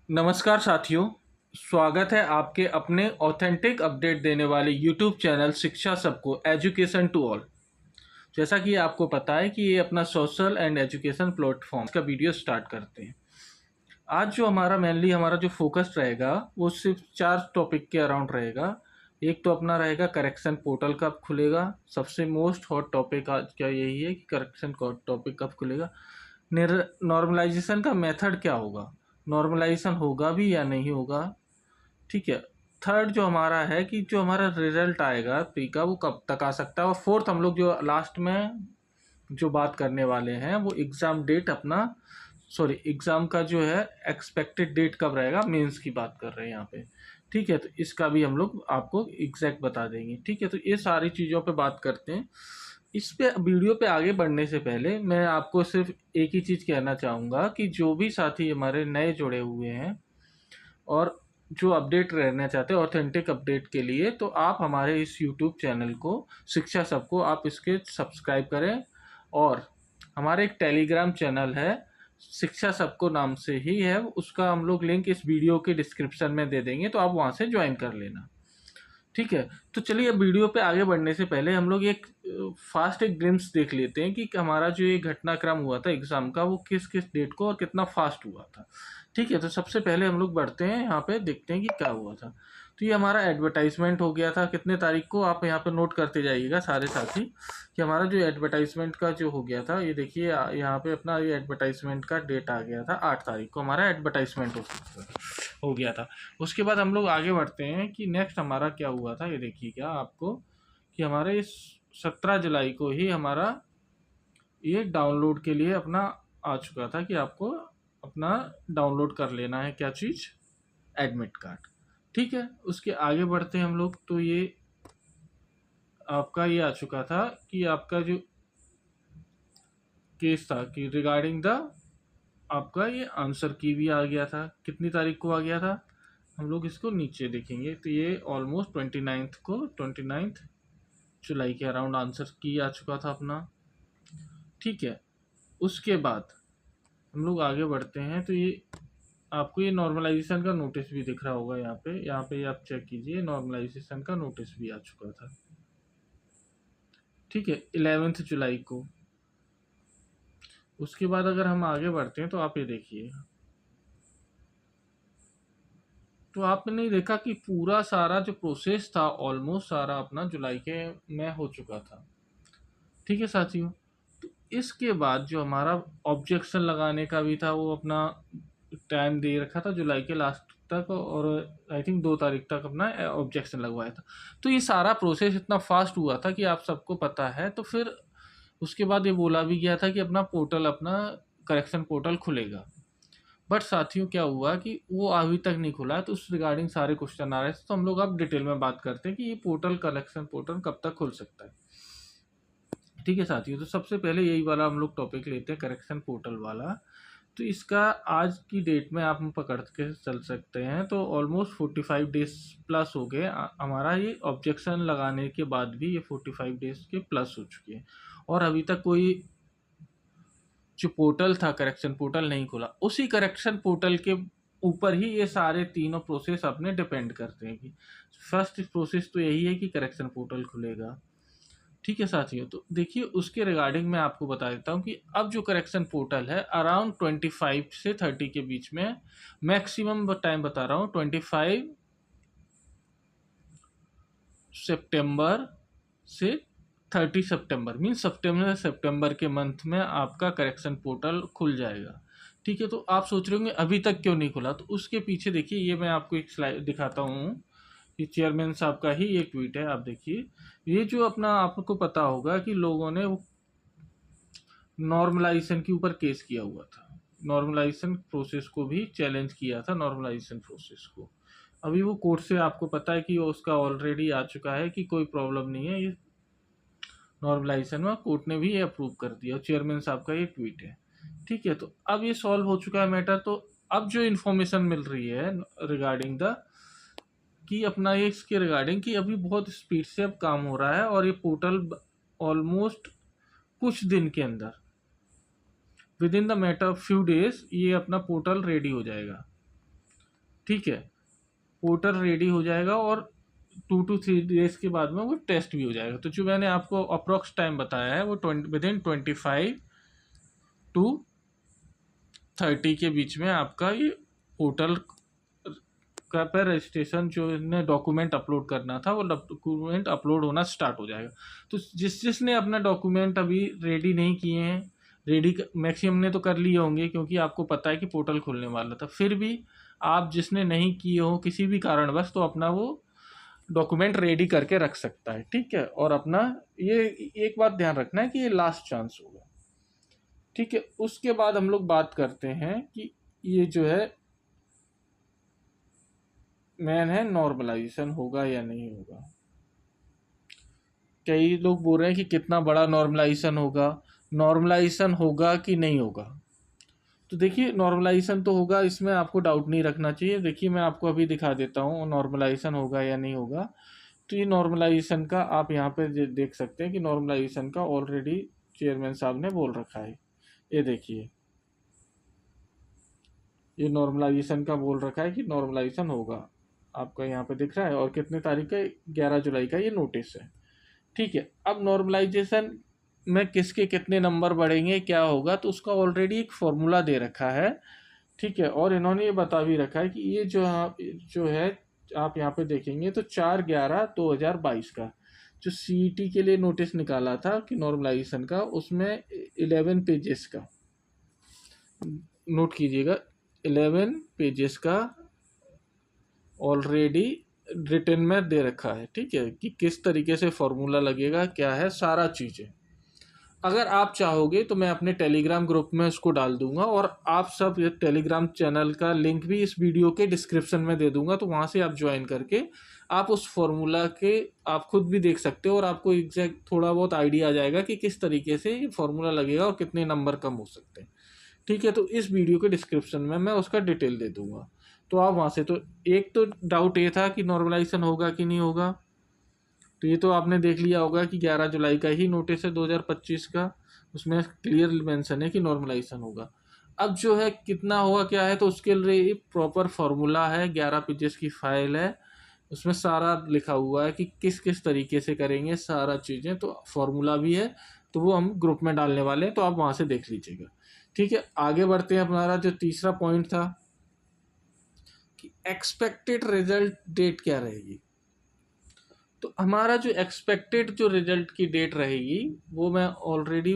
नमस्कार साथियों, स्वागत है आपके अपने ऑथेंटिक अपडेट देने वाले यूट्यूब चैनल शिक्षा सबको एजुकेशन टू ऑल। जैसा कि आपको पता है कि ये अपना सोशल एंड एजुकेशन प्लेटफॉर्म का वीडियो स्टार्ट करते हैं। आज जो हमारा जो फोकस रहेगा वो सिर्फ 4 टॉपिक के अराउंड रहेगा। एक तो अपना रहेगा करेक्शन पोर्टल कब खुलेगा। सबसे मोस्ट हॉट टॉपिक आज का यही है कि करेक्शन टॉपिक कब खुलेगा। नॉर्मलाइजेशन का मेथड क्या होगा, नॉर्मलाइजेशन होगा भी या नहीं होगा। ठीक है। थर्ड जो हमारा है कि जो हमारा रिजल्ट आएगा प्री का वो कब तक आ सकता है। और फोर्थ हम लोग जो लास्ट में जो बात करने वाले हैं वो एग्ज़ाम डेट अपना एग्ज़ाम का जो है एक्सपेक्टेड डेट कब रहेगा, मेंस की बात कर रहे हैं यहाँ पे। ठीक है, तो इसका भी हम लोग आपको एग्जैक्ट बता देंगे। ठीक है, तो ये सारी चीज़ों पे बात करते हैं। इस पे वीडियो पे आगे बढ़ने से पहले मैं आपको सिर्फ एक ही चीज़ कहना चाहूँगा कि जो भी साथी हमारे नए जुड़े हुए हैं और जो अपडेट रहना चाहते हैं ऑथेंटिक अपडेट के लिए, तो आप हमारे इस यूट्यूब चैनल को शिक्षा सबको आप इसके सब्सक्राइब करें। और हमारे एक टेलीग्राम चैनल है शिक्षा सबको नाम से ही है, उसका हम लोग लिंक इस वीडियो के डिस्क्रिप्शन में दे देंगे, तो आप वहाँ से ज्वाइन कर लेना। ठीक है, तो चलिए अब वीडियो पे आगे बढ़ने से पहले हम लोग एक फास्ट एक ग्लिम्स देख लेते हैं कि हमारा जो ये घटनाक्रम हुआ था एग्ज़ाम का वो किस किस डेट को और कितना फास्ट हुआ था। ठीक है, तो सबसे पहले हम लोग बढ़ते हैं यहाँ पे, देखते हैं कि क्या हुआ था। तो ये हमारा एडवर्टाइजमेंट हो गया था कितने तारीख को, आप यहाँ पे नोट करते जाइएगा सारे साथी कि हमारा जो एडवर्टाइजमेंट का जो हो गया था, ये देखिए यहाँ पे अपना ये एडवर्टाइजमेंट का डेट आ गया था 8 तारीख को हमारा एडवर्टाइजमेंट हो गया था। उसके बाद हम लोग आगे बढ़ते हैं कि नेक्स्ट हमारा क्या हुआ था। ये देखिए क्या आपको कि हमारे इस 17 जुलाई को ही हमारा ये डाउनलोड के लिए अपना आ चुका था कि आपको अपना डाउनलोड कर लेना है क्या चीज़, एडमिट कार्ड। ठीक है, उसके आगे बढ़ते हैं हम लोग। तो ये आपका ये आ चुका था कि आपका जो केस था कि रिगार्डिंग द आपका ये आंसर की भी आ गया था। कितनी तारीख को आ गया था, हम लोग इसको नीचे देखेंगे तो ये ऑलमोस्ट 29 जुलाई के अराउंड आंसर की आ चुका था अपना। ठीक है, उसके बाद हम लोग आगे बढ़ते हैं तो ये आपको ये नॉर्मलाइजेशन का नोटिस भी दिख रहा होगा यहाँ पे आप चेक कीजिए, नॉर्मलाइजेशन का नोटिस भी आ चुका था। ठीक है, 11 जुलाई को। उसके बाद अगर हम आगे बढ़ते हैं तो आप ये देखिए, तो आपने देखा कि पूरा सारा जो प्रोसेस था ऑलमोस्ट सारा अपना जुलाई के में हो चुका था। ठीक है साथियों, तो इसके बाद जो हमारा ऑब्जेक्शन लगाने का भी था वो अपना टाइम दे रखा था जुलाई के लास्ट तक, और आई थिंक 2 तारीख तक अपना ऑब्जेक्शन लगवाया था। तो ये सारा प्रोसेस इतना फास्ट हुआ था कि आप सबको पता है। तो फिर उसके बाद ये बोला भी गया था कि अपना पोर्टल अपना करेक्शन पोर्टल खुलेगा। बट साथियों क्या हुआ कि वो अभी तक नहीं खुला है, तो उस रिगार्डिंग सारे क्वेश्चन आ रहे थे। तो हम लोग अब डिटेल में बात करते हैं कि ये पोर्टल करेक्शन पोर्टल कब तक खुल सकता है। ठीक है साथियों, तो सबसे पहले यही वाला हम लोग टॉपिक लेते हैं, करेक्शन पोर्टल वाला। तो इसका आज की डेट में आप पकड़ के चल सकते हैं तो ऑलमोस्ट 45 डेज प्लस हो गए हमारा ये ऑब्जेक्शन लगाने के बाद भी ये 45 डेज के प्लस हो चुके हैं, और अभी तक कोई जो पोर्टल था करेक्शन पोर्टल नहीं खुला। उसी करेक्शन पोर्टल के ऊपर ही ये सारे तीनों प्रोसेस अपने डिपेंड करते हैं कि फर्स्ट प्रोसेस तो यही है कि करेक्शन पोर्टल खुलेगा। ठीक है साथियों, तो देखिए उसके रिगार्डिंग मैं आपको बता देता हूँ कि अब जो करेक्शन पोर्टल है अराउंड 25 से 30 के बीच में, मैक्सिमम टाइम बता रहा हूँ 25 सितंबर से 30 सितंबर, मीन सितंबर के मंथ में आपका करेक्शन पोर्टल खुल जाएगा। ठीक है, तो आप सोच रहे होंगे अभी तक क्यों नहीं खुला, तो उसके पीछे देखिए ये मैं आपको एक स्लाइड दिखाता हूँ। ये चेयरमैन साहब का ही एक ट्वीट है, आप देखिए। ये जो अपना आपको पता होगा कि लोगों ने वो नॉर्मलाइजेशन के ऊपर केस किया हुआ था, नॉर्मलाइजेशन प्रोसेस को भी चैलेंज किया था, नॉर्मलाइजेशन प्रोसेस को। अभी वो कोर्ट से आपको पता है कि उसका ऑलरेडी आ चुका है कि कोई प्रॉब्लम नहीं है, ये नॉर्मलाइजेशन में कोर्ट ने भी ये अप्रूव कर दिया। चेयरमैन साहब का ये ट्वीट है। ठीक है, तो अब ये सॉल्व हो चुका है मैटर। तो अब जो इन्फॉर्मेशन मिल रही है रिगार्डिंग द कि अपना ये इसके रिगार्डिंग कि अभी बहुत स्पीड से अब काम हो रहा है, और ये पोर्टल ऑलमोस्ट कुछ दिन के अंदर with in the matter of few days ये अपना पोर्टल रेडी हो जाएगा। ठीक है, पोर्टल रेडी हो जाएगा और 2 to 3 डेज के बाद में वो टेस्ट भी हो जाएगा। तो जो मैंने आपको अप्रोक्स टाइम बताया है वो 25 to 30 के बीच में आपका ये पोर्टल का पे रजिस्ट्रेशन जो ने डॉक्यूमेंट अपलोड करना था वो डॉक्यूमेंट अपलोड होना स्टार्ट हो जाएगा। तो जिसने अपना डॉक्यूमेंट अभी रेडी नहीं किए हैं, रेडी मैक्सिमम ने तो कर लिए होंगे क्योंकि आपको पता है कि पोर्टल खुलने वाला था, फिर भी आप जिसने नहीं किए हो किसी भी कारणवश तो अपना वो डॉक्यूमेंट रेडी करके रख सकता है। ठीक है, और अपना ये एक बात ध्यान रखना है कि ये लास्ट चांस होगा। ठीक है, उसके बाद हम लोग बात करते हैं कि ये जो है मेन है नॉर्मलाइजेशन होगा या नहीं होगा। कई लोग बोल रहे हैं कि कितना बड़ा नॉर्मलाइजेशन होगा, नॉर्मलाइजेशन होगा कि नहीं होगा। तो देखिए नॉर्मलाइजेशन तो होगा, इसमें आपको डाउट नहीं रखना चाहिए। देखिए मैं आपको अभी दिखा देता हूँ नॉर्मलाइजेशन होगा या नहीं होगा। तो ये नॉर्मलाइजेशन का आप यहाँ पे देख सकते हैं कि नॉर्मलाइजेशन का ऑलरेडी चेयरमैन साहब ने बोल रखा है। ये देखिए, ये नॉर्मलाइजेशन का बोल रखा है कि नॉर्मलाइजेशन होगा, आपका यहाँ पे दिख रहा है। और कितने तारीख का, 11 जुलाई का ये नोटिस है। ठीक है, अब नॉर्मलाइजेशन में किसके कितने नंबर बढ़ेंगे क्या होगा, तो उसका ऑलरेडी एक फॉर्मूला दे रखा है। ठीक है, और इन्होंने ये बता भी रखा है कि ये जो है आप यहाँ पे देखेंगे तो 4/11/2022 का जो सीईटी के लिए नोटिस निकाला था कि नॉर्मलाइजेशन का, उसमें 11 पेजेस का, नोट कीजिएगा, 11 पेजेस का ऑलरेडी रिटर्न में दे रखा है। ठीक है, कि किस तरीके से फॉर्मूला लगेगा, क्या है सारा चीज़ें। अगर आप चाहोगे तो मैं अपने टेलीग्राम ग्रुप में उसको डाल दूंगा, और आप सब ये टेलीग्राम चैनल का लिंक भी इस वीडियो के डिस्क्रिप्शन में दे दूंगा, तो वहाँ से आप ज्वाइन करके आप उस फॉर्मूला के आप खुद भी देख सकते हो और आपको एग्जैक्ट थोड़ा बहुत आइडिया आ जाएगा कि किस तरीके से ये फॉर्मूला लगेगा और कितने नंबर कम हो सकते हैं। ठीक है, तो इस वीडियो के डिस्क्रिप्शन में मैं उसका डिटेल दे दूंगा, तो आप वहाँ से, तो एक तो डाउट ये था कि नॉर्मलाइजेशन होगा कि नहीं होगा, तो ये तो आपने देख लिया होगा कि 11 जुलाई का ही नोटिस है 2025 का, उसमें क्लियर मेंशन है कि नॉर्मलाइजेशन होगा। अब जो है कितना होगा क्या है, तो उसके लिए प्रॉपर फार्मूला है, 11 पेजेस की फाइल है, उसमें सारा लिखा हुआ है कि किस किस तरीके से करेंगे सारा चीज़ें, तो फार्मूला भी है, तो वो हम ग्रुप में डालने वाले हैं, तो आप वहाँ से देख लीजिएगा। ठीक है, आगे बढ़ते हैं। हमारा जो तीसरा पॉइंट था कि एक्सपेक्टेड रिजल्ट डेट क्या रहेगी। तो हमारा जो एक्सपेक्टेड जो रिजल्ट की डेट रहेगी वो मैं ऑलरेडी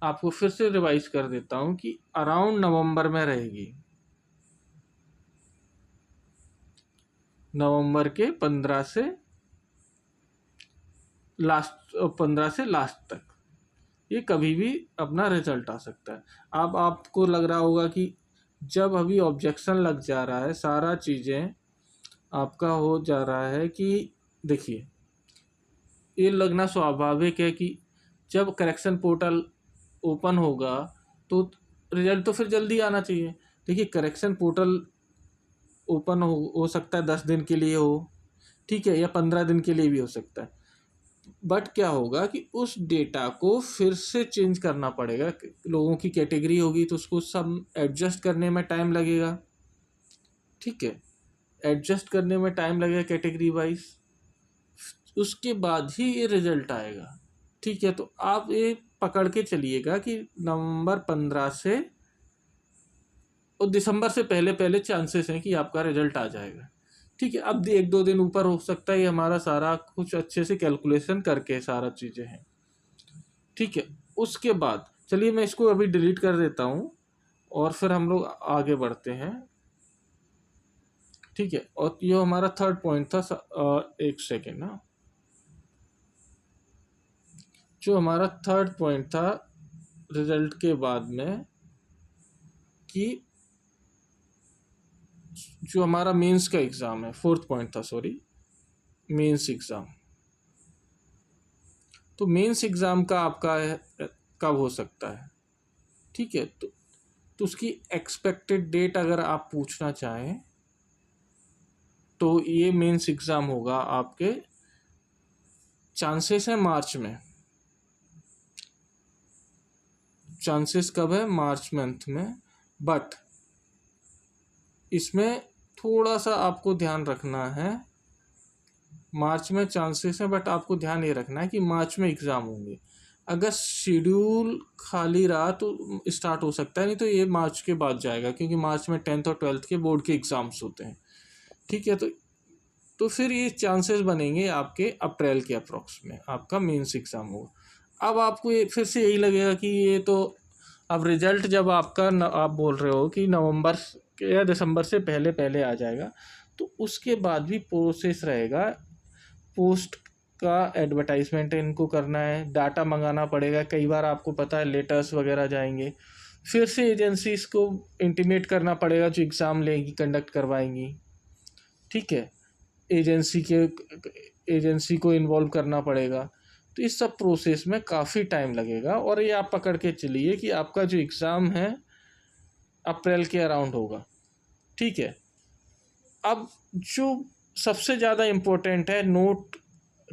आपको फिर से रिवाइज कर देता हूँ कि अराउंड नवंबर में रहेगी, नवंबर के 15 से लास्ट तक ये कभी भी अपना रिजल्ट आ सकता है। अब आपको लग रहा होगा कि जब अभी ऑब्जेक्शन लग जा रहा है, सारा चीज़ें आपका हो जा रहा है, कि देखिए ये लगना स्वाभाविक है कि जब करेक्शन पोर्टल ओपन होगा तो रिजल्ट तो फिर जल्दी आना चाहिए। देखिए करेक्शन पोर्टल ओपन हो सकता है 10 दिन के लिए हो, ठीक है, या 15 दिन के लिए भी हो सकता है, बट क्या होगा कि उस डेटा को फिर से चेंज करना पड़ेगा। लोगों की कैटेगरी होगी तो उसको सब एडजस्ट करने में टाइम लगेगा। ठीक है, एडजस्ट करने में टाइम लगेगा कैटेगरी वाइज, उसके बाद ही ये रिजल्ट आएगा। ठीक है, तो आप ये पकड़ के चलिएगा कि नवंबर 15 से और दिसंबर से पहले पहले चांसेस हैं कि आपका रिजल्ट आ जाएगा। ठीक है, अब 1-2 दिन ऊपर हो सकता है, ये हमारा सारा कुछ अच्छे से कैलकुलेशन करके सारा चीज़ें हैं। ठीक है, उसके बाद चलिए मैं इसको अभी डिलीट कर देता हूँ और फिर हम लोग आगे बढ़ते हैं। ठीक है, और ये हमारा थर्ड पॉइंट था, एक सेकेंड ना, जो हमारा थर्ड पॉइंट था रिजल्ट के बाद में, कि जो हमारा मेंस का एग्ज़ाम है, फोर्थ पॉइंट था, सॉरी, मेंस एग्ज़ाम। तो मेंस एग्ज़ाम का आपका कब हो सकता है। ठीक है, तो उसकी एक्सपेक्टेड डेट अगर आप पूछना चाहें तो ये मेंस एग्ज़ाम होगा आपके, चांसेस है मार्च में, चांसेस कब है, मार्च मंथ में, बट इसमें थोड़ा सा आपको ध्यान रखना है, मार्च में चांसेस हैं, बट आपको ध्यान ये रखना है कि मार्च में एग्ज़ाम होंगे। अगर शेड्यूल खाली रहा तो स्टार्ट हो सकता है, नहीं तो ये मार्च के बाद जाएगा, क्योंकि मार्च में 10th और 12th के बोर्ड के एग्ज़ाम्स होते हैं। ठीक है, तो फिर ये चांसेस बनेंगे आपके अप्रैल के अप्रॉक्स में आपका मेंस एग्ज़ाम होगा। अब आपको ये फिर से यही लगेगा कि ये तो अब रिज़ल्ट जब आपका आप बोल रहे हो कि नवंबर या दिसंबर से पहले पहले आ जाएगा, तो उसके बाद भी प्रोसेस रहेगा। पोस्ट का एडवर्टाइजमेंट इनको करना है, डाटा मंगाना पड़ेगा, कई बार आपको पता है लेटर्स वगैरह जाएंगे, फिर से एजेंसीज को इंटीमेट करना पड़ेगा जो एग्ज़ाम लेंगी, कंडक्ट करवाएंगी। ठीक है, एजेंसी को इन्वॉल्व करना पड़ेगा। तो इस सब प्रोसेस में काफ़ी टाइम लगेगा, और ये आप पकड़ के चलिए कि आपका जो एग्ज़ाम है अप्रैल के अराउंड होगा। ठीक है, अब जो सबसे ज़्यादा इम्पोर्टेंट है, नोट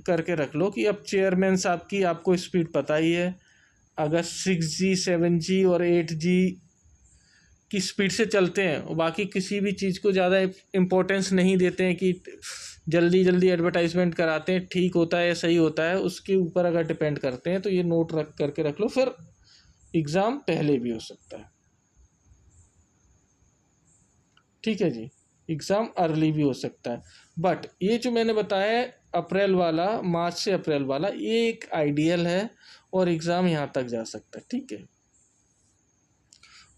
करके रख लो कि अब चेयरमैन साहब की आपको स्पीड पता ही है, अगर 6G 7G और 8G की स्पीड से चलते हैं, बाकी किसी भी चीज़ को ज़्यादा इम्पोर्टेंस नहीं देते हैं कि जल्दी जल्दी एडवर्टाइजमेंट कराते हैं, ठीक होता है या सही होता है, उसके ऊपर अगर डिपेंड करते हैं, तो ये नोट करके रख लो, फिर एग्ज़ाम पहले भी हो सकता है। ठीक है जी, एग्ज़ाम अर्ली भी हो सकता है, बट ये जो मैंने बताया अप्रैल वाला, मार्च से अप्रैल वाला, ये एक आइडियल है, और एग्ज़ाम यहाँ तक जा सकता है। ठीक है,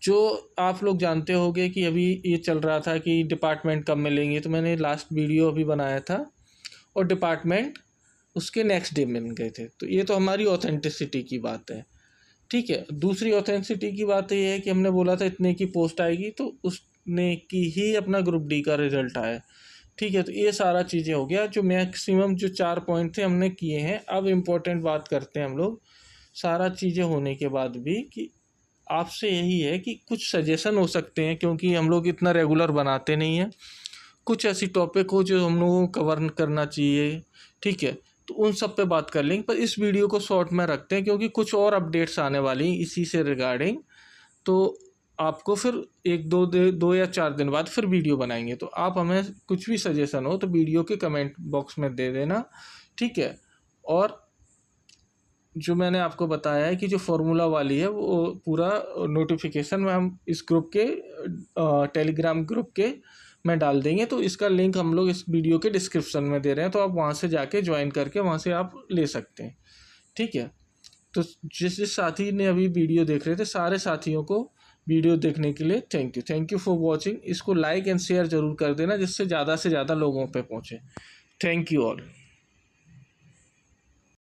जो आप लोग जानते होंगे कि अभी ये चल रहा था कि डिपार्टमेंट कब मिलेंगे, तो मैंने लास्ट वीडियो अभी बनाया था, और डिपार्टमेंट उसके नेक्स्ट डे मिल गए थे। तो ये तो हमारी ऑथेंटिसिटी की बात है। ठीक है, दूसरी ऑथेंटिसिटी की बात ये है कि हमने बोला था इतने की पोस्ट आएगी, तो उसने की ही अपना ग्रुप डी का रिजल्ट आया। ठीक है, तो ये सारा चीज़ें हो गया, जो मैक्सिमम जो 4 पॉइंट थे हमने किए हैं। अब इम्पोर्टेंट बात करते हैं हम लोग, सारा चीज़ें होने के बाद भी, कि आपसे यही है कि कुछ सजेशन हो सकते हैं, क्योंकि हम लोग इतना रेगुलर बनाते नहीं हैं, कुछ ऐसी टॉपिक हो जो हम लोगों को कवर करना चाहिए। ठीक है, तो उन सब पे बात कर लेंगे, पर इस वीडियो को शॉर्ट में रखते हैं, क्योंकि कुछ और अपडेट्स आने वाली हैं इसी से रिगार्डिंग। तो आपको फिर 2 या 4 दिन बाद फिर वीडियो बनाएंगे, तो आप हमें कुछ भी सजेशन हो तो वीडियो के कमेंट बॉक्स में दे देना। ठीक है, और जो मैंने आपको बताया है कि जो फार्मूला वाली है, वो पूरा नोटिफिकेशन में हम इस ग्रुप के टेलीग्राम ग्रुप के में डाल देंगे, तो इसका लिंक हम लोग इस वीडियो के डिस्क्रिप्शन में दे रहे हैं, तो आप वहाँ से जाके ज्वाइन करके वहाँ से आप ले सकते हैं। ठीक है, तो जिस साथी ने अभी वीडियो देख रहे थे, सारे साथियों को वीडियो देखने के लिए थैंक यू फॉर वॉचिंग। इसको लाइक एंड शेयर ज़रूर कर देना, जिससे ज़्यादा से ज़्यादा लोगों पे पहुँचे। Thank you all.